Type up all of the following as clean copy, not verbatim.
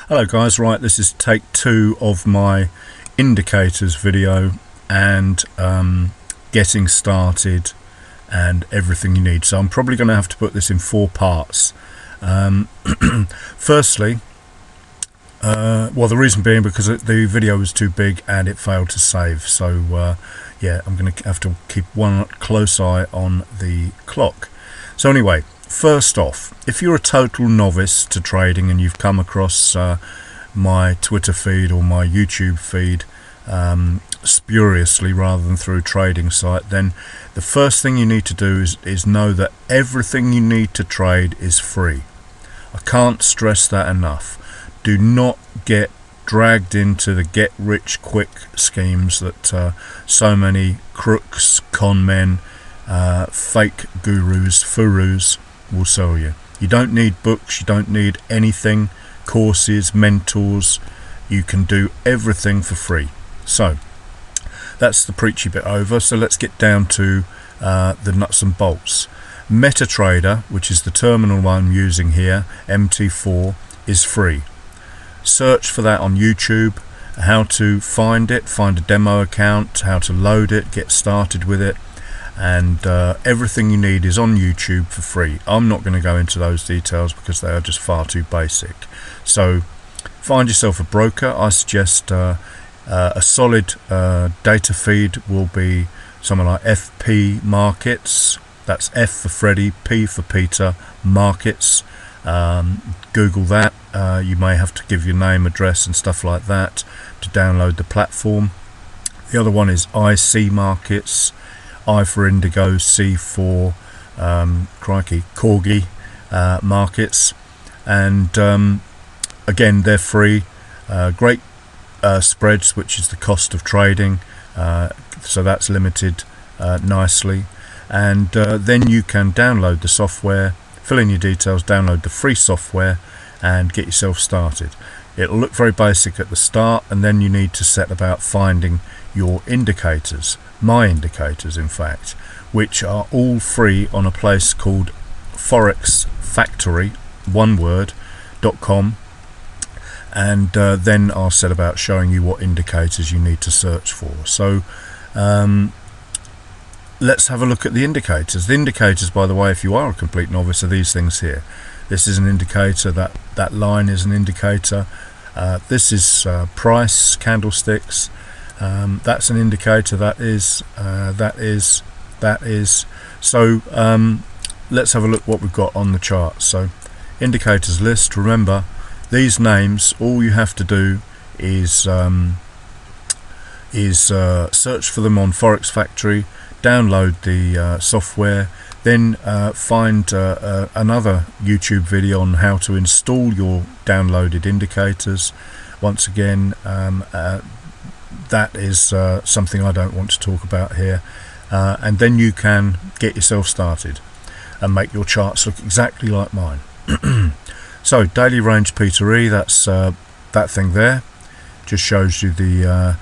Hello guys, right, this is take 2 of my indicators video and getting started and everything you need. So I'm probably going to have to put this in 4 parts. Firstly, well, the reason being because the video was too big and it failed to save. So yeah, I'm going to have to keep one close eye on the clock. So anyway, first off, if you're a total novice to trading and you've come across my Twitter feed or my YouTube feed spuriously rather than through a trading site, then the first thing you need to do is know that everything you need to trade is free. I can't stress that enough. Do not get dragged into the get rich quick schemes that so many crooks, con men, fake gurus, furus will sell you. You don't need books, you don't need anything, courses, mentors. You can do everything for free. So that's the preachy bit over. So let's get down to the nuts and bolts. MetaTrader, which is the terminal I'm using here, MT4, is free. Search for that on YouTube, how to find it, find a demo account, how to load it, get started with it, and everything you need is on YouTube for free. I'm not going to go into those details because they are just far too basic. So find yourself a broker. I suggest a solid data feed will be something like FP Markets. That's F for Freddy, P for Peter, Markets. Google that. You may have to give your name, address and stuff like that to download the platform. The other one is IC Markets, I for Indigo, C for Corgi Markets, and again they're free. Great spreads, which is the cost of trading, so that's limited nicely, and then you can download the software, fill in your details, download the free software and get yourself started. It'll look very basic at the start, and then you need to set about finding your indicators, my indicators in fact, which are all free on a place called forexfactory, one word, .com, and then I'll set about showing you what indicators you need to search for. So let's have a look at the indicators. The indicators, by the way, if you are a complete novice, are these things here. This is an indicator, that line is an indicator, this is price candlesticks, that's an indicator, that is. So let's have a look what we've got on the chart. So indicators list, remember these names, all you have to do is search for them on Forex Factory, download the software, then find another YouTube video on how to install your downloaded indicators. Once again, that is something I don't want to talk about here, and then you can get yourself started and make your charts look exactly like mine. So daily range pt1, that's that thing there, just shows you the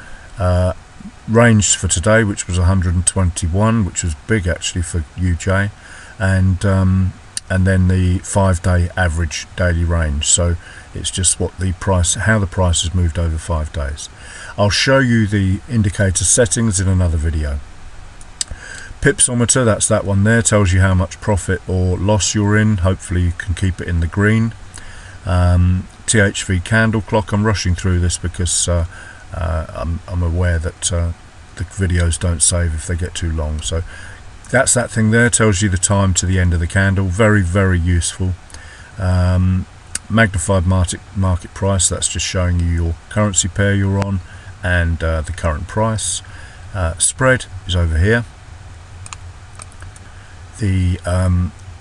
range for today, which was 121, which was big actually for UJ, and then the 5-day average daily range. So it's just what the price, how the price has moved over 5 days. I'll show you the indicator settings in another video. Pipsometer, that's that one there, tells you how much profit or loss you're in. Hopefully you can keep it in the green. THV candle clock, I'm rushing through this because I'm aware that the videos don't save if they get too long. So that's that thing there, tells you the time to the end of the candle. Very, very useful. Magnified market price, that's just showing you your currency pair you're on and the current price. Spread is over here. The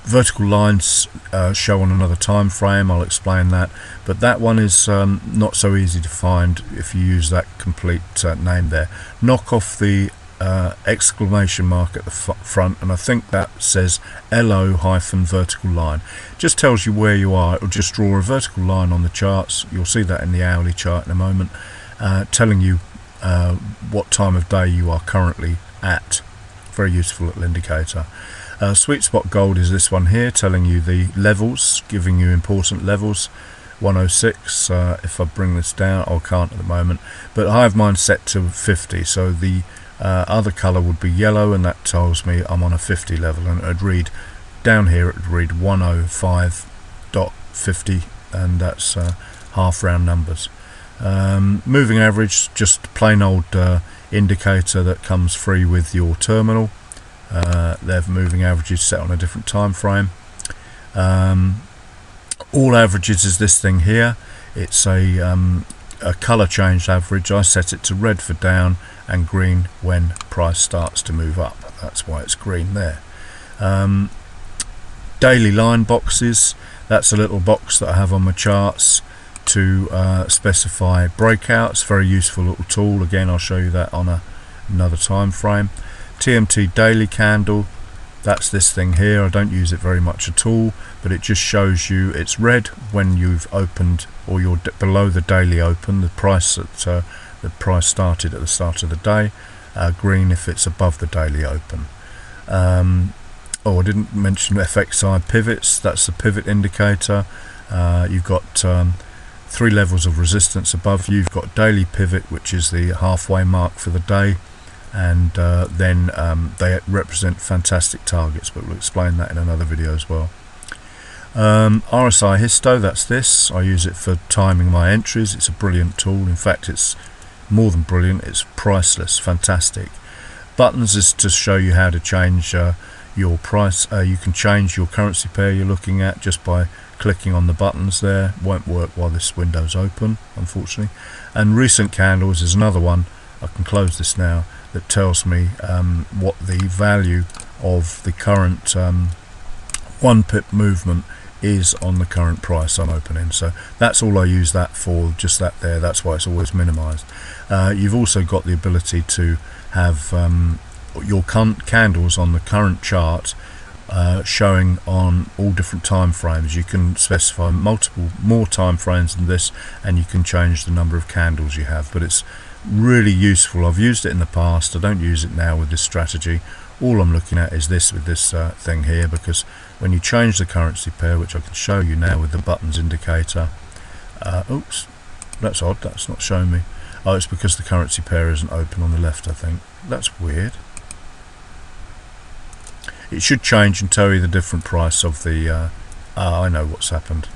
vertical lines show on another time frame, I'll explain that, but that one is not so easy to find if you use that complete name there. Knock off the exclamation mark at the front, and I think that says LO hyphen vertical line. Just tells you where you are. It'll just draw a vertical line on the charts. You'll see that in the hourly chart in a moment, telling you what time of day you are currently at. Very useful little indicator. Sweet spot gold is this one here, telling you the levels, giving you important levels. 106. If I bring this down, I can't at the moment, but I have mine set to 50, so the other colour would be yellow, and that tells me I'm on a 50 level, and it'd read down here, it would read 105.50, and that's half round numbers. Moving average, just plain old indicator that comes free with your terminal. Their moving averages set on a different time frame. All averages is this thing here. It's a colour changed average. I set it to red for down and green when price starts to move up. That's why it's green there. Daily line boxes, that's a little box that I have on my charts to specify breakouts. Very useful little tool. Again, I'll show you that on another time frame. TMT daily candle, that's this thing here. I don't use it very much at all, but it just shows you it's red when you've opened, or you're below the daily open, the price that the price started at the start of the day. Green if it's above the daily open. Oh, I didn't mention FXI pivots. That's the pivot indicator. You've got 3 levels of resistance above you. You've got daily pivot, which is the halfway mark for the day, and then they represent fantastic targets, but we'll explain that in another video as well. RSI histo, that's this. I use it for timing my entries. It's a brilliant tool. In fact, it's more than brilliant, it's priceless, fantastic. Buttons is to show you how to change your price. You can change your currency pair you're looking at just by clicking on the buttons there. Won't work while this window's open, unfortunately. And recent candles is another one. I can close this now, that tells me what the value of the current 1 pip movement is on the current price I'm opening. So that's all I use that for, just that there. That's why it's always minimized. You've also got the ability to have your candles on the current chart showing on all different time frames. You can specify more time frames than this, and you can change the number of candles you have, but it's really useful. I've used it in the past. I don't use it now with this strategy. All I'm looking at is this with this thing here, because when you change the currency pair, which I can show you now with the buttons indicator, oops, that's odd, that's not showing me. Oh, it's because the currency pair isn't open on the left, I think. That's weird. It should change and tell you the different price of the I know what's happened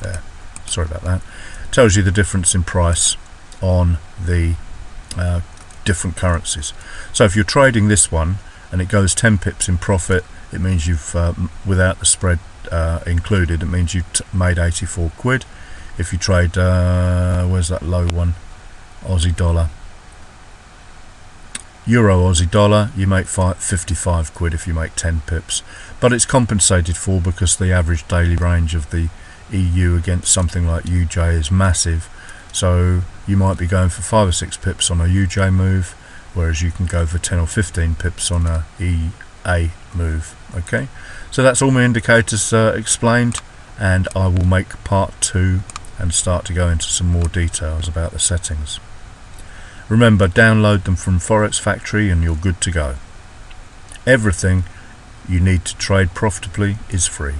there, sorry about that. It tells you the difference in price on the different currencies. So if you're trading this one and it goes 10 pips in profit, it means you've without the spread included, it means you've made 84 quid. If you trade where's that low one, Aussie dollar, Euro Aussie dollar, you make 55 quid if you make 10 pips, but it's compensated for because the average daily range of the EU against something like UJ is massive. So you might be going for 5 or 6 pips on a UJ move, whereas you can go for 10 or 15 pips on a EA move. Okay, so that's all my indicators explained, and I will make part 2 and start to go into some more details about the settings. Remember, download them from Forex Factory and you're good to go. Everything you need to trade profitably is free.